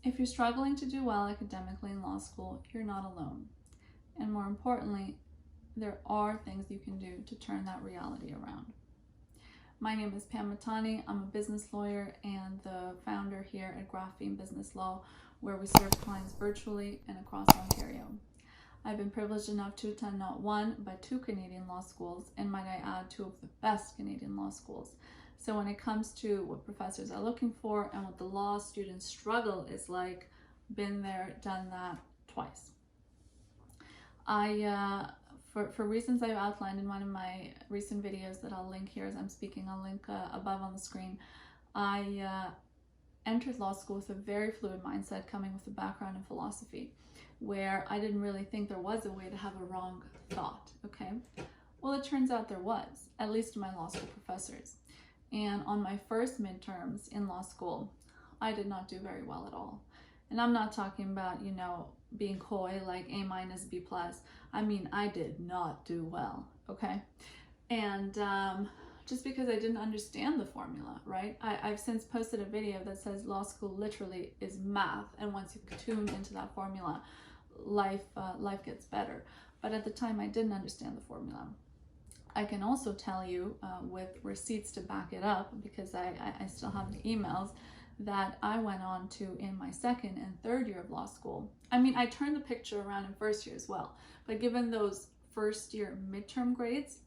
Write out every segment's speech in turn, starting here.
If you're struggling to do well academically in law school, you're not alone. And more importantly, there are things you can do to turn that reality around. My name is Pam Matani. I'm a business lawyer and the founder here at Graphene Business Law, where we serve clients virtually and across Ontario. I've been privileged enough to attend not one, but 2 Canadian law schools, and might I add, 2 of the best Canadian law schools. So when it comes to what professors are looking for and what the law student struggle is like, been there, done that twice. For reasons I've outlined in one of my recent videos that I'll link here as I'm speaking, I'll link above on the screen, I entered law school with a very fluid mindset, coming with a background in philosophy, where I didn't really think there was a way to have a wrong thought, okay? Well, it turns out there was, at least to my law school professors. And on my first midterms in law school, I did not do very well at all. And I'm not talking about, you know, being coy, like A-, B+. I mean, I did not do well, okay? And just because I didn't understand the formula, right? I've since posted a video that says law school literally is math, and once you tune into that formula, life gets better. But at the time, I didn't understand the formula. I can also tell you with receipts to back it up, because I still have the emails, that I went on to in my 2nd and 3rd year of law school. I mean, I turned the picture around in 1st year as well, but given those 1st year midterm grades,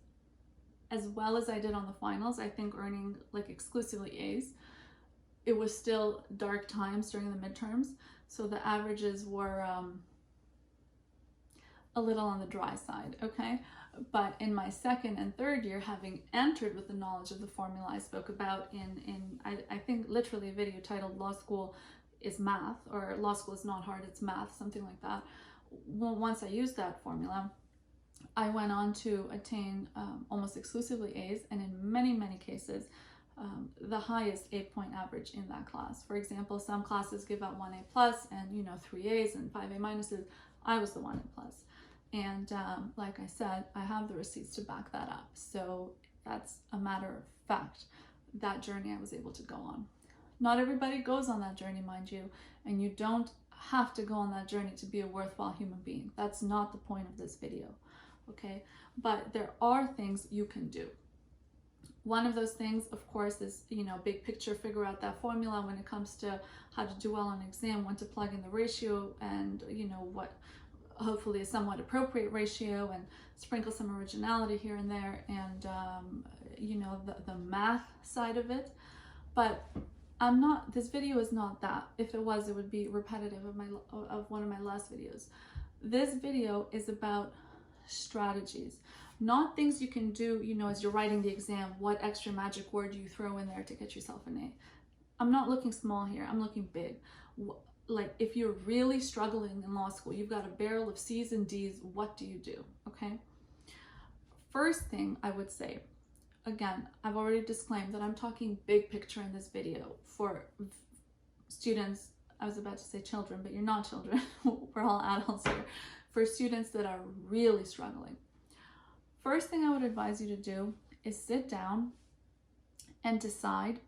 as well as I did on the finals, I think earning like exclusively A's, it was still dark times during the midterms, so the averages were a little on the dry side, okay? But in my 2nd and 3rd year, having entered with the knowledge of the formula I spoke about in I think literally a video titled Law School is Math, or Law School is Not Hard, It's Math, something like that. Well, once I used that formula, I went on to attain almost exclusively A's, and in many cases, the highest 8-point average in that class. For example, some classes give out 1 A+ and, you know, 3 A's and 5 A-. I was the 1 A+. And like I said, I have the receipts to back that up. So that's a matter of fact, that journey I was able to go on. Not everybody goes on that journey, mind you, and you don't have to go on that journey to be a worthwhile human being. That's not the point of this video, okay? But there are things you can do. One of those things, of course, is, you know, big picture, figure out that formula when it comes to how to do well on an exam, when to plug in the ratio, and, you know, what hopefully a somewhat appropriate ratio, and sprinkle some originality here and there, and you know, the math side of it. But this video is not that. If it was, it would be repetitive of one of my last videos. This video is about strategies, not things you can do, you know, as you're writing the exam, what extra magic word you throw in there to get yourself an A. I'm not looking small here, I'm looking big. Like, if you're really struggling in law school, you've got a barrel of C's and D's, what do you do, okay? First thing I would say, again, I've already disclaimed that I'm talking big picture in this video for students. I was about to say children, but you're not children. We're all adults here. For students that are really struggling. First thing I would advise you to do is sit down and decide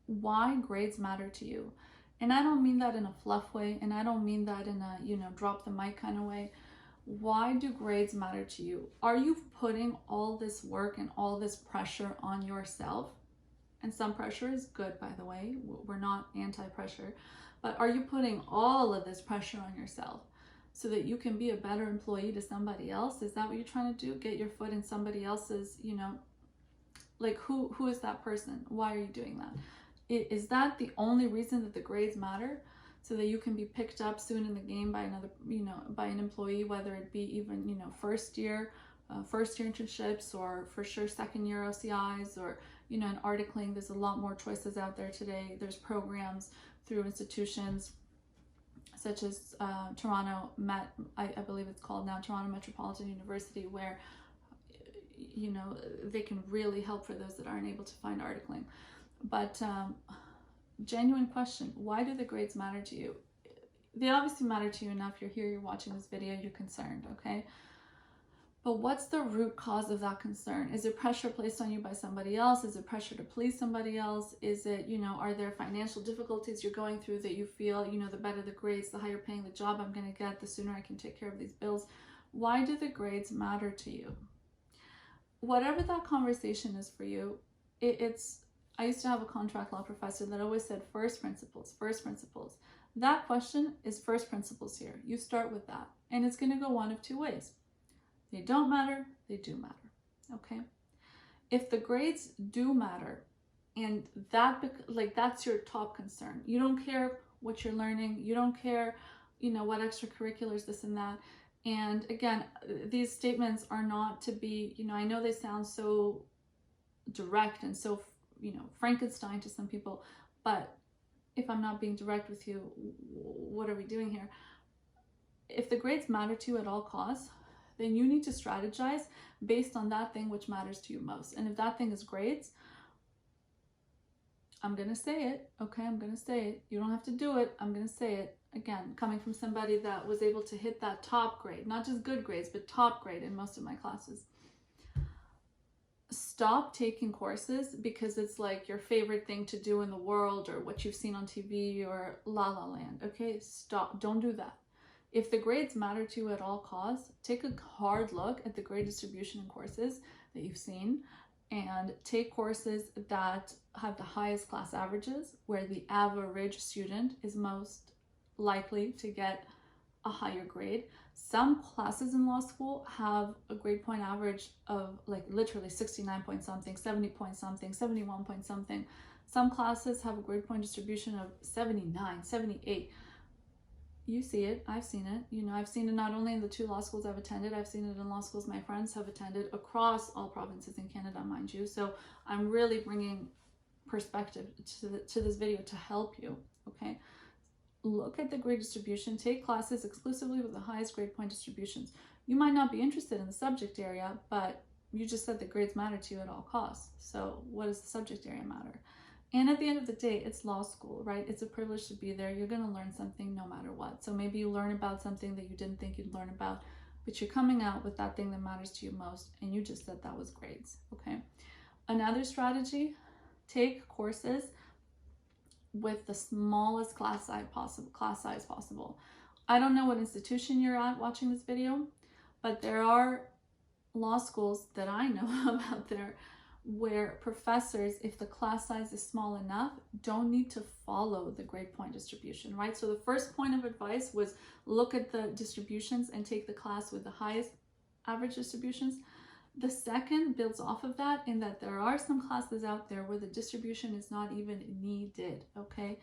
why grades matter to you. And I don't mean that in a fluff way, and I don't mean that in a, you know, drop the mic kind of way. Why do grades matter to you? Are you putting all this work and all this pressure on yourself? And some pressure is good, by the way. We're not anti-pressure. But are you putting all of this pressure on yourself so that you can be a better employee to somebody else? Is that what you're trying to do? Get your foot in somebody else's, you know, like who is that person? Why are you doing that? Is that the only reason that the grades matter? So that you can be picked up soon in the game by another, you know, by an employee, whether it be even, you know, first year internships, or for sure 2nd year OCIs, or, you know, in articling. There's a lot more choices out there today. There's programs through institutions such as Toronto Met, I believe it's called now, Toronto Metropolitan University, where, you know, they can really help for those that aren't able to find articling. But genuine question, why do the grades matter to you? They obviously matter to you enough. You're here, you're watching this video, you're concerned, okay? But what's the root cause of that concern? Is it pressure placed on you by somebody else? Is it pressure to please somebody else? Is it, are there financial difficulties you're going through that you feel, the better the grades, the higher paying the job I'm going to get, the sooner I can take care of these bills? Why do the grades matter to you? Whatever that conversation is for you, I used to have a contract law professor that always said first principles, first principles. That question is first principles here. You start with that. And it's going to go one of two ways. They don't matter, they do matter, okay? If the grades do matter, and that's your top concern, you don't care what you're learning, you don't care, what extracurriculars, this and that. And again, these statements are not to be, I know they sound so direct and so, Frankenstein to some people, but if I'm not being direct with you, what are we doing here? If the grades matter to you at all costs, then you need to strategize based on that thing which matters to you most. And if that thing is grades, I'm going to say it, okay? I'm going to say it. You don't have to do it. I'm going to say it. Again, coming from somebody that was able to hit that top grade, not just good grades, but top grade in most of my classes. Stop taking courses because it's like your favorite thing to do in the world or what you've seen on TV or La La Land, okay? Stop. Don't do that. If the grades matter to you at all costs, take a hard look at the grade distribution in courses that you've seen and take courses that have the highest class averages, where the average student is most likely to get a higher grade. Some classes in law school have a grade point average of like literally 69 point something, 70 point something, 71 point something. Some classes have a grade point distribution of 79, 78. You see it, I've seen it. I've seen it not only in the 2 law schools I've attended, I've seen it in law schools my friends have attended across all provinces in Canada, mind you. So I'm really bringing perspective to this video to help you, okay? Look at the grade distribution, take classes exclusively with the highest grade point distributions. You might not be interested in the subject area, but you just said the grades matter to you at all costs. So what does the subject area matter? And at the end of the day, it's law school, right? It's a privilege to be there. You're going to learn something no matter what. So maybe you learn about something that you didn't think you'd learn about, but you're coming out with that thing that matters to you most, and you just said that was grades, okay? Another strategy, take courses with the smallest class size possible. I don't know what institution you're at watching this video, but there are law schools that I know about there where professors, if the class size is small enough, don't need to follow the grade point distribution, right? So the first point of advice was look at the distributions and take the class with the highest average distributions. The second builds off of that in that there are some classes out there where the distribution is not even needed, okay?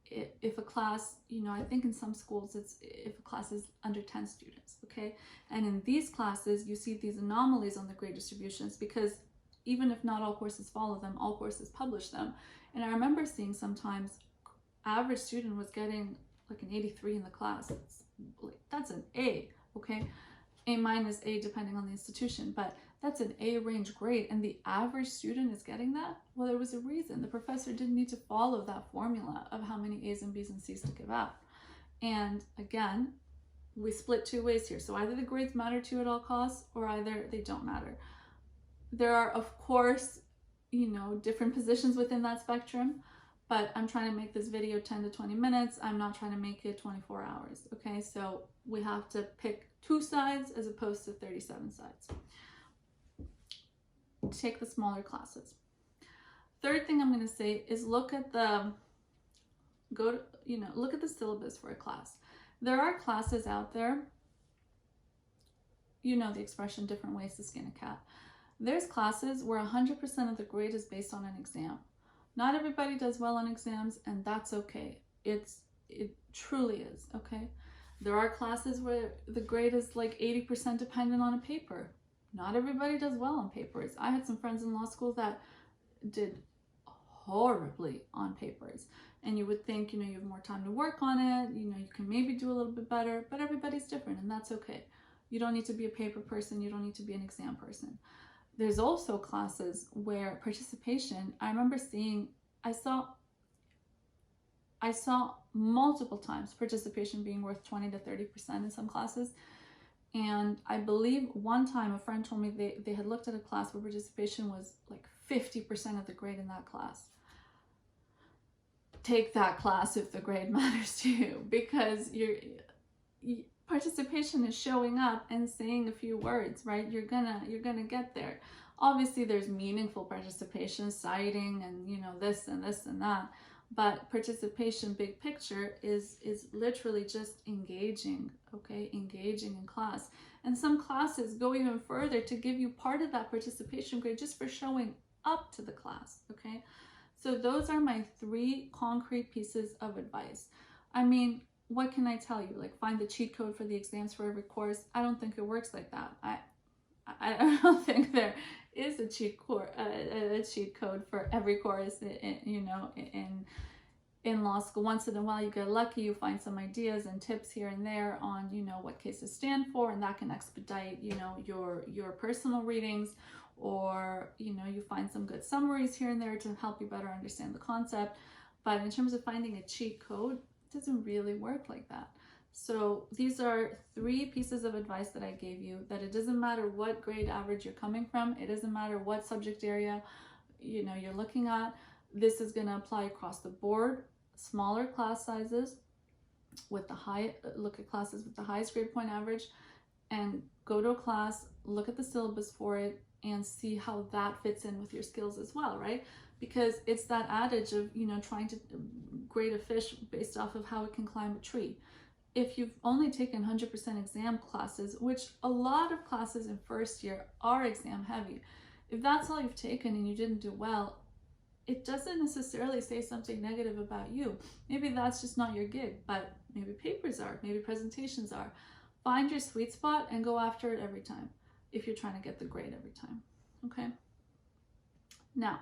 If a class, I think in some schools it's if a class is under 10 students, okay? And in these classes, you see these anomalies on the grade distributions because even if not all courses follow them, all courses publish them. And I remember seeing sometimes average student was getting like an 83 in the class. That's an A, okay? A minus A depending on the institution, but that's an A range grade, and the average student is getting that? Well, there was a reason. The professor didn't need to follow that formula of how many A's and B's and C's to give out. And again, we split 2 ways here. So either the grades matter to you at all costs or either they don't matter. There are, of course, different positions within that spectrum, but I'm trying to make this video 10 to 20 minutes. I'm not trying to make it 24 hours, okay? So we have to pick 2 sides as opposed to 37 sides. Take the smaller classes. Third thing I'm going to say is look at the syllabus for a class. There are classes out there, the expression different ways to skin a cat. There's classes where 100% of the grade is based on an exam. Not everybody does well on exams, and that's okay. It truly is, okay? There are classes where the grade is like 80% dependent on a paper. Not everybody does well on papers. I had some friends in law school that did horribly on papers. And you would think, you have more time to work on it, you can maybe do a little bit better, but everybody's different, and that's okay. You don't need to be a paper person, you don't need to be an exam person. There's also classes where participation, I remember seeing, I saw multiple times participation being worth 20 to 30% in some classes. And I believe one time a friend told me they had looked at a class where participation was like 50% of the grade in that class. Take that class if the grade matters to you, because participation is showing up and saying a few words, right? You're gonna get there. Obviously there's meaningful participation, citing and this and this and that, but participation, big picture, is literally just engaging, okay? Engaging in class. And some classes go even further to give you part of that participation grade just for showing up to the class, okay? So those are my 3 concrete pieces of advice. I mean, what can I tell you? Like, find the cheat code for the exams for every course? I don't think it works like that. I don't think there is a cheat code for every course in law school. Once in a while you get lucky, you find some ideas and tips here and there on what cases stand for, and that can expedite your personal readings, or you find some good summaries here and there to help you better understand the concept. But in terms of finding a cheat code, it doesn't really work like that. So these are 3 pieces of advice that I gave you, that it doesn't matter what grade average you're coming from, it doesn't matter what subject area you're looking at. This is going to apply across the board. Smaller class sizes with look at classes with the highest grade point average, and go to a class, look at the syllabus for it, and see how that fits in with your skills as well, right? Because it's that adage of trying to grade a fish based off of how it can climb a tree. If you've only taken 100% exam classes, which a lot of classes in first year are exam heavy, if that's all you've taken and you didn't do well, it doesn't necessarily say something negative about you. Maybe that's just not your gig, but maybe papers are, maybe presentations are. Find your sweet spot and go after it every time if you're trying to get the grade every time, okay? Now,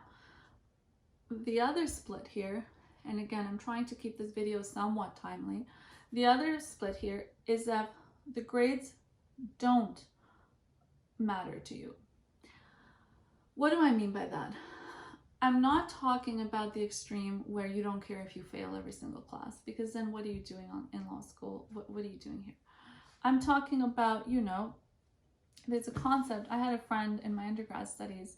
the other split here, and again, I'm trying to keep this video somewhat timely, the other split here is that the grades don't matter to you. What do I mean by that? I'm not talking about the extreme where you don't care if you fail every single class, because then what are you doing in law school? What are you doing here? I'm talking about, there's a concept. I had a friend in my undergrad studies.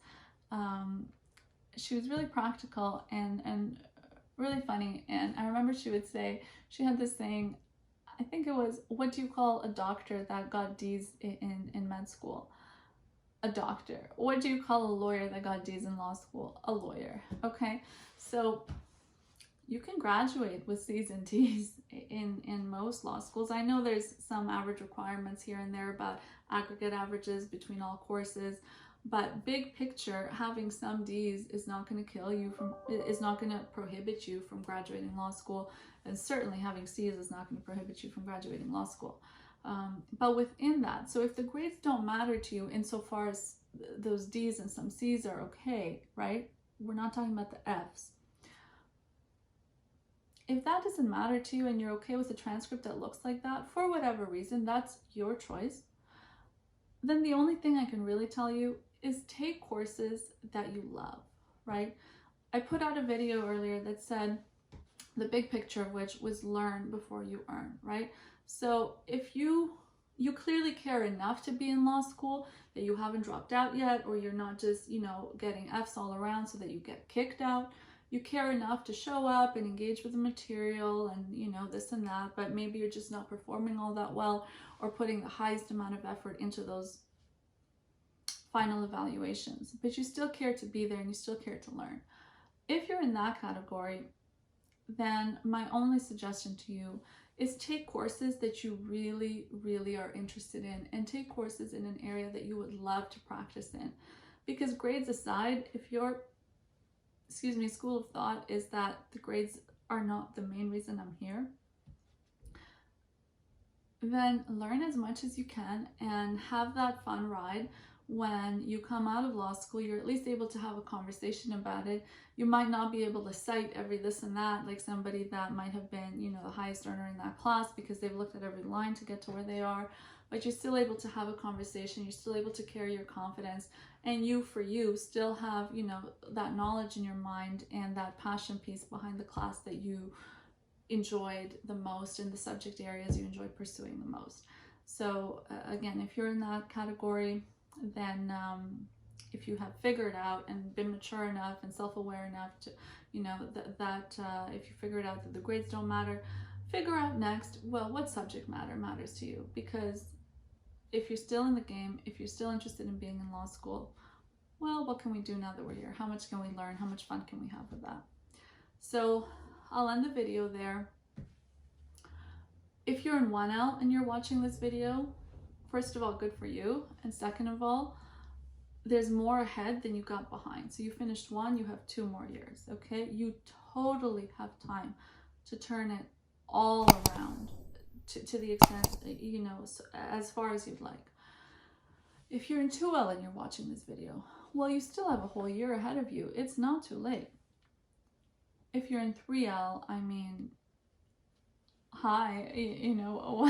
She was really practical and really funny. And I remember she would say, she had this saying, I think it was, what do you call a doctor that got D's in med school? A doctor. What do you call a lawyer that got D's in law school? A lawyer. Okay, so you can graduate with C's and D's in most law schools. I know there's some average requirements here and there about aggregate averages between all courses, but big picture, having some D's is not going to kill you is not going to prohibit you from graduating law school, and certainly having C's is not going to prohibit you from graduating law school. But within that, so if the grades don't matter to you insofar as those D's and some C's are okay, right? We're not talking about the F's. If that doesn't matter to you and you're okay with a transcript that looks like that, for whatever reason, that's your choice, then the only thing I can really tell you is take courses that you love, right? I put out a video earlier that said the big picture of which was learn before you earn, right? So if you clearly care enough to be in law school that you haven't dropped out yet, or you're not just, getting F's all around so that you get kicked out. You care enough to show up and engage with the material and, this and that, but maybe you're just not performing all that well or putting the highest amount of effort into those final evaluations, but you still care to be there and you still care to learn. If you're in that category, then my only suggestion to you is take courses that you really, really are interested in, and take courses in an area that you would love to practice in. Because grades aside, if your, school of thought is that the grades are not the main reason I'm here, then learn as much as you can and have that fun ride. When you come out of law school, you're at least able to have a conversation about it. You might not be able to cite every this and that like somebody that might have been, the highest earner in that class because they've looked at every line to get to where they are, but you're still able to have a conversation. You're still able to carry your confidence, and you still have, that knowledge in your mind and that passion piece behind the class that you enjoyed the most and the subject areas you enjoyed pursuing the most. So again, if you're in that category, then if you have figured out and been mature enough and self-aware enough to, you know, if you figured out that the grades don't matter, figure out next, well, what subject matters to you? Because if you're still in the game, if you're still interested in being in law school, well, what can we do now that we're here? How much can we learn? How much fun can we have with that? So I'll end the video there. If you're in 1L and you're watching this video, first of all, good for you. And second of all, there's more ahead than you got behind. So you finished 1, you have 2 more years, okay? You totally have time to turn it all around to the extent, you know, as far as you'd like. If you're in 2L and you're watching this video, well, you still have a whole year ahead of you. It's not too late. If you're in 3L, I mean, hi, you know,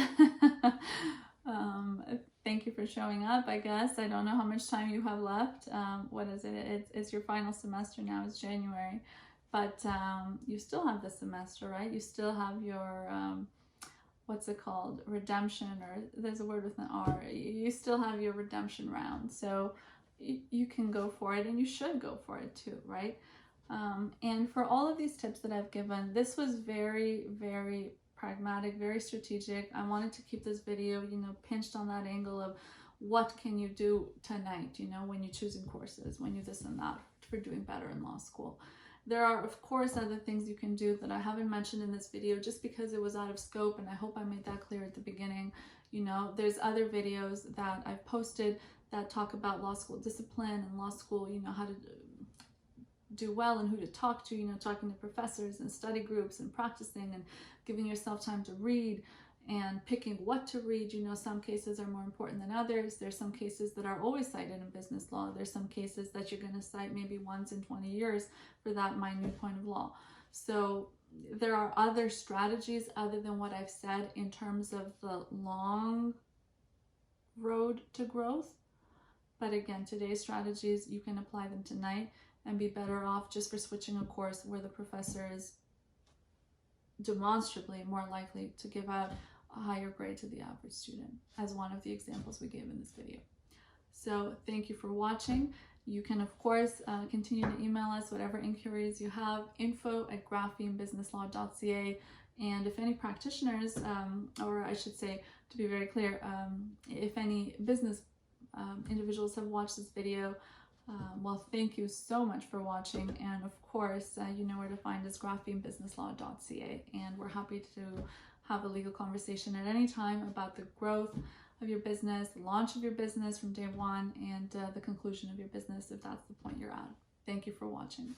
thank you for showing up, I guess. I don't know how much time you have left. What is it? It's your final semester now. It's January. But you still have the semester, right? You still have your, what's it called? Redemption, or there's a word with an R. You still have your redemption round. So you can go for it, and you should go for it too, right? And for all of these tips that I've given, this was very, very pragmatic, very strategic. I wanted to keep this video, you know, pinched on that angle of what can you do tonight, you know, when you're choosing courses, when you this and that, for doing better in law school. There are, of course, other things you can do that I haven't mentioned in this video just because it was out of scope, and I hope I made that clear at the beginning. You know, there's other videos that I've posted that talk about law school discipline and law school, you know, how to do well and who to talk to, you know, talking to professors and study groups and practicing and giving yourself time to read and picking what to read. You know, some cases are more important than others. There's some cases that are always cited in business law. There's some cases that you're going to cite maybe once in 20 years for that minute point of law. So there are other strategies other than what I've said in terms of the long road to growth. But again, today's strategies, you can apply them tonight and be better off just for switching a course where the professor is demonstrably more likely to give out a higher grade to the average student, as one of the examples we gave in this video. So thank you for watching. You can, of course, continue to email us whatever inquiries you have, info@graphenebusinesslaw.ca. And if any practitioners, or I should say, to be very clear, if any business individuals have watched this video, well, thank you so much for watching. And of course, you know where to find us, graphenebusinesslaw.ca. And we're happy to have a legal conversation at any time about the growth of your business, the launch of your business from day one, and the conclusion of your business if that's the point you're at. Thank you for watching.